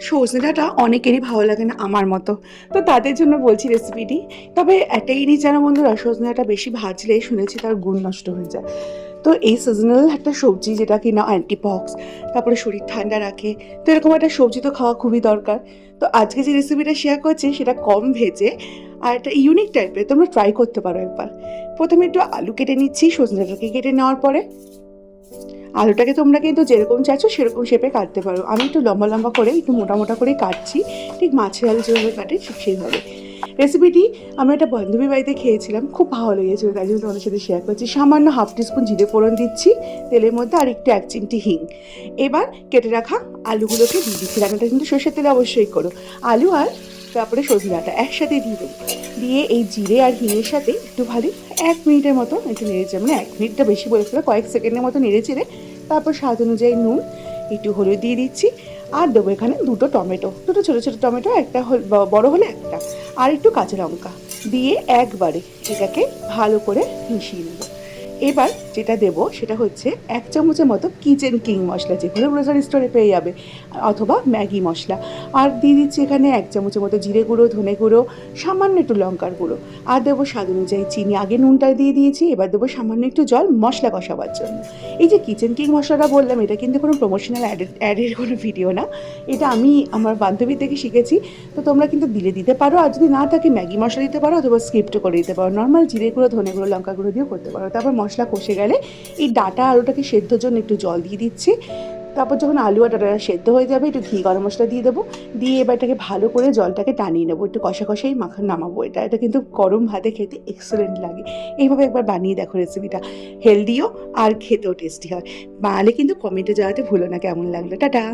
সজনে ডাঁটা অনেকেরই ভালো লাগে না আমার মতো, তো তাদের জন্য বলছি রেসিপিটি। তবে একটা জিনিস জানো বন্ধুরা, সজনে ডাঁটা বেশি ভাজলে শুনেছি তার গুণ নষ্ট হয়ে যায়। তো এই সিজনাল একটা সবজি যেটা কিনা অ্যান্টিপক্স, তারপরে শরীর ঠান্ডা রাখে, তো এরকম একটা সবজি তো খাওয়া খুবই দরকার। তো আজকে যে রেসিপিটা শেয়ার করছি সেটা কম ভেজে আর একটা ইউনিক টাইপের, তোমরা ট্রাই করতে পারো একবার। প্রথমে একটু আলু কেটে নিচ্ছি, সজনে ডাঁটাকে কেটে নেওয়ার পরে আলুটাকে তোমরা কিন্তু যেরকম চাইছো সেরকম শেপে কাটতে পারো। আমি একটু লম্বা লম্বা করে একটু মোটা মোটা করে কাটছি, ঠিক মাছের আলু যেভাবে কাটে ঠিক সেইভাবে। রেসিপিটি আমি একটা বান্ধবীর বাড়িতে খেয়েছিলাম, খুব ভালো লেগেছিল, তাই জন্য তোমাদের সাথে শেয়ার করছি। সামান্য হাফ টিস্পুন জিরে ফোড়ন দিচ্ছি তেলের মধ্যে, আর একটু 1 চিমটি হিং। এবার কেটে রাখা আলুগুলোকে দিয়ে দিচ্ছি। রান্নাটা কিন্তু সর্ষের তেলে অবশ্যই করো। আলু আর তারপরে সজনে ডাঁটা একসাথে দিয়ে দেবো। দিয়ে এই জিরে আর হিঙের সাথে একটু ভালো 1 মিনিটের মতো একটু নেড়েছে, মানে 1 মিনিটটা বেশি বলে ফেলে, কয়েক সেকেন্ডের মতো নেড়ে চেড়ে তারপর স্বাদ অনুযায়ী নুন, একটু হলুদ দিয়ে দিচ্ছি। আর দেবো এখানে দুটো টমেটো, দুটো ছোটো ছোটো টমেটো, একটা বড় হলে একটা, আর একটু কাঁচা লঙ্কা দিয়ে একবারে এটাকে ভালো করে মিশিয়ে নেবো। এবার যেটা দেবো সেটা হচ্ছে 1 চামচের মতো কিচেন কিং মশলা, যেগুলো গ্রোসারি স্টোরে পেয়ে যাবে, অথবা ম্যাগি মশলা। আর দিয়ে দিচ্ছি এখানে 1 চামচের মতো জিরে গুঁড়ো, ধনে গুঁড়ো, সামান্য একটু লঙ্কার গুঁড়ো, আর দেবো স্বাদ অনুযায়ী চিনি। আগে নুনটা দিয়ে দিয়েছি, এবার দেবো সামান্য একটু জল মশলা কষাবার জন্য। এই যে কিচেন কিং মশলাটা বললাম, এটা কিন্তু কোনো প্রমোশনাল অ্যাডের কোনো ভিডিও না, এটা আমি আমার বান্ধবী থেকে শিখেছি। তো তোমরা কিন্তু দিতে পারো, আর যদি না থাকে ম্যাগি মশলা দিতে পারো, অথবা স্কিপও করে দিতে পারো। নর্মাল জিরে গুঁড়ো, ধনে গুঁড়ো, লঙ্কা গুঁড়ো দিয়েও করতে পারো। তারপর মশলা কষে গেলে এই ডাঁটা আলুটাকে সেদ্ধর জন্য একটু জল দিয়ে দিচ্ছি। তারপর যখন আলু আর ডাঁটাটা সেদ্ধ হয়ে যাবে, একটু ঘি গরম মশলা দিয়ে দেবো। দিয়ে এবার এটাকে ভালো করে জলটাকে টানিয়ে নেবো, একটু কষা কষাই নামাবো। এটা কিন্তু গরম ভাতে খেতে এক্সেলেন্ট লাগে। এইভাবে একবার বানিয়ে দেখো রেসিপিটা, হেলদিও আর খেতেও টেস্টি হয়। বানালে কিন্তু কমেন্টে জানাতে ভুলো না কেমন লাগলো। টাটা।